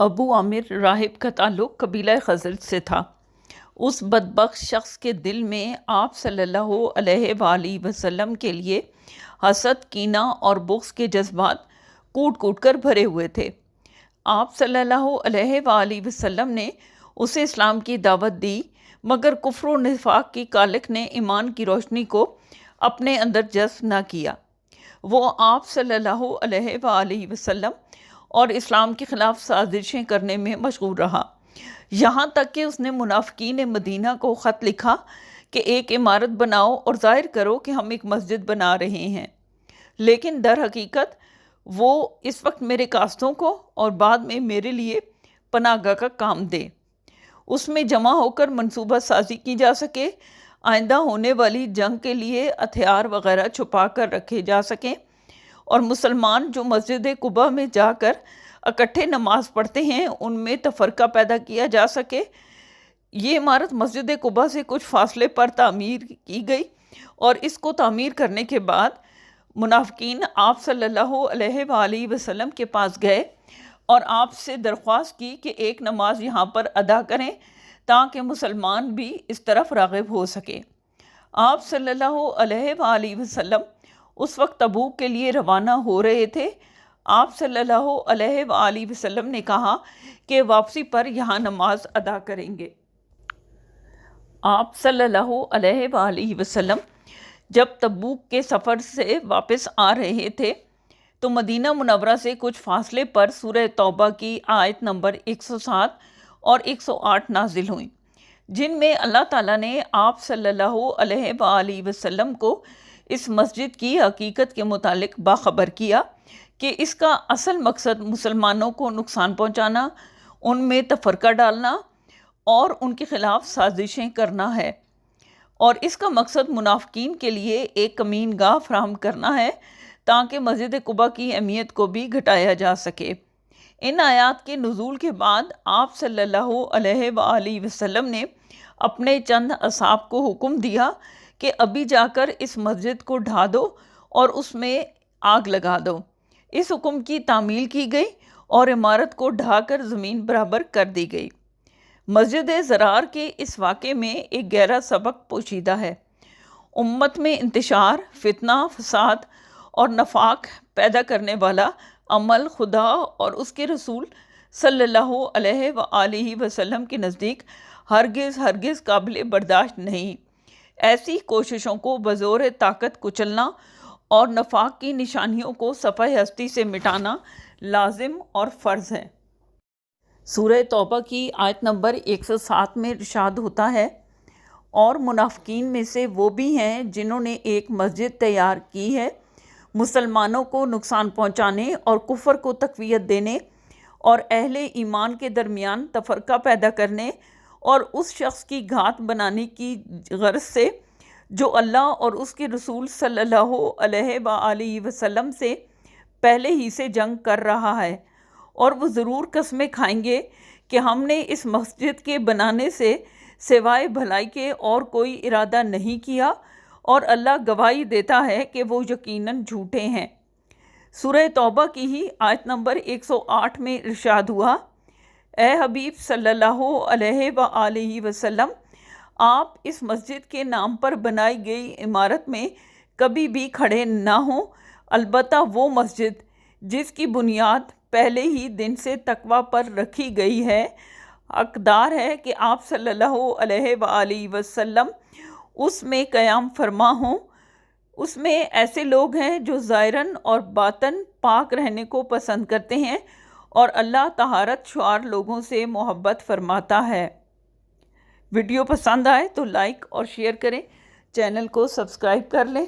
ابو عامر راہب کا تعلق قبیلہ خزرج سے تھا۔ اس بدبخت شخص کے دل میں آپ صلی اللہ علیہ وآلہ وسلم کے لیے حسد، کینہ اور بغض کے جذبات کوٹ کوٹ کر بھرے ہوئے تھے۔ آپ صلی اللہ علیہ وآلہ وسلم نے اسے اسلام کی دعوت دی، مگر کفر و نفاق کی کالک نے ایمان کی روشنی کو اپنے اندر جذب نہ کیا۔ وہ آپ صلی اللہ علیہ وآلہ وسلم اور اسلام کے خلاف سازشیں کرنے میں مشغول رہا، یہاں تک کہ اس نے منافقین مدینہ کو خط لکھا کہ ایک عمارت بناؤ اور ظاہر کرو کہ ہم ایک مسجد بنا رہے ہیں، لیکن در حقیقت وہ اس وقت میرے قاصدوں کو اور بعد میں میرے لیے پناہ گاہ کا کام دے، اس میں جمع ہو کر منصوبہ سازی کی جا سکے، آئندہ ہونے والی جنگ کے لیے ہتھیار وغیرہ چھپا کر رکھے جا سکیں، اور مسلمان جو مسجد قباء میں جا کر اکٹھے نماز پڑھتے ہیں ان میں تفرقہ پیدا کیا جا سکے۔ یہ عمارت مسجد قباء سے کچھ فاصلے پر تعمیر کی گئی، اور اس کو تعمیر کرنے کے بعد منافقین آپ صلی اللہ علیہ وآلہ وسلم کے پاس گئے اور آپ سے درخواست کی کہ ایک نماز یہاں پر ادا کریں تاکہ مسلمان بھی اس طرف راغب ہو سکے۔ آپ صلی اللہ علیہ وآلہ وسلم اس وقت تبوک کے لیے روانہ ہو رہے تھے۔ آپ صلی اللہ علیہ وآلہ وسلم نے کہا کہ واپسی پر یہاں نماز ادا کریں گے۔ آپ صلی اللہ علیہ وآلہ وسلم جب تبوک کے سفر سے واپس آ رہے تھے تو مدینہ منورہ سے کچھ فاصلے پر سورہ توبہ کی آیت نمبر 107 اور 108 نازل ہوئیں، جن میں اللہ تعالیٰ نے آپ صلی اللہ علیہ وآلہ وسلم کو اس مسجد کی حقیقت کے متعلق باخبر کیا کہ اس کا اصل مقصد مسلمانوں کو نقصان پہنچانا، ان میں تفرقہ ڈالنا اور ان کے خلاف سازشیں کرنا ہے، اور اس کا مقصد منافقین کے لیے ایک کمین گاہ فراہم کرنا ہے تاکہ مسجد قباء کی اہمیت کو بھی گھٹایا جا سکے۔ ان آیات کے نزول کے بعد آپ صلی اللہ علیہ وآلہ وسلم نے اپنے چند اصحاب کو حکم دیا کہ ابھی جا کر اس مسجد کو ڈھا دو اور اس میں آگ لگا دو۔ اس حکم کی تعمیل کی گئی اور عمارت کو ڈھا کر زمین برابر کر دی گئی۔ مسجد ضرار کے اس واقعے میں ایک گہرا سبق پوشیدہ ہے۔ امت میں انتشار، فتنہ، فساد اور نفاق پیدا کرنے والا عمل خدا اور اس کے رسول صلی اللہ علیہ وآلہ وسلم کے نزدیک ہرگز قابل برداشت نہیں۔ ایسی کوششوں کو بزور طاقت کچلنا اور نفاق کی نشانیوں کو صفحہ ہستی سے مٹانا لازم اور فرض ہے۔ سورہ توبہ کی آیت نمبر 107 میں ارشاد ہوتا ہے، اور منافقین میں سے وہ بھی ہیں جنہوں نے ایک مسجد تیار کی ہے مسلمانوں کو نقصان پہنچانے اور کفر کو تقویت دینے اور اہل ایمان کے درمیان تفرقہ پیدا کرنے اور اس شخص کی گھات بنانے کی غرض سے جو اللہ اور اس کے رسول صلی اللہ علیہ وآلہ وسلم سے پہلے ہی سے جنگ کر رہا ہے، اور وہ ضرور قسمیں کھائیں گے کہ ہم نے اس مسجد کے بنانے سے سوائے بھلائی کے اور کوئی ارادہ نہیں کیا، اور اللہ گواہی دیتا ہے کہ وہ یقیناً جھوٹے ہیں۔ سورہ توبہ کی ہی آیت نمبر 108 میں ارشاد ہوا، اے حبیب صلی اللہ علیہ وآلہ وسلم، آپ اس مسجد کے نام پر بنائی گئی عمارت میں کبھی بھی کھڑے نہ ہوں، البتہ وہ مسجد جس کی بنیاد پہلے ہی دن سے تقوی پر رکھی گئی ہے حقدار ہے کہ آپ صلی اللہ علیہ وآلہ وسلم اس میں قیام فرما ہوں۔ اس میں ایسے لوگ ہیں جو ظاہراً اور باطن پاک رہنے کو پسند کرتے ہیں، اور اللہ طہارت شعار لوگوں سے محبت فرماتا ہے۔ ویڈیو پسند آئے تو لائک اور شیئر کریں، چینل کو سبسکرائب کر لیں۔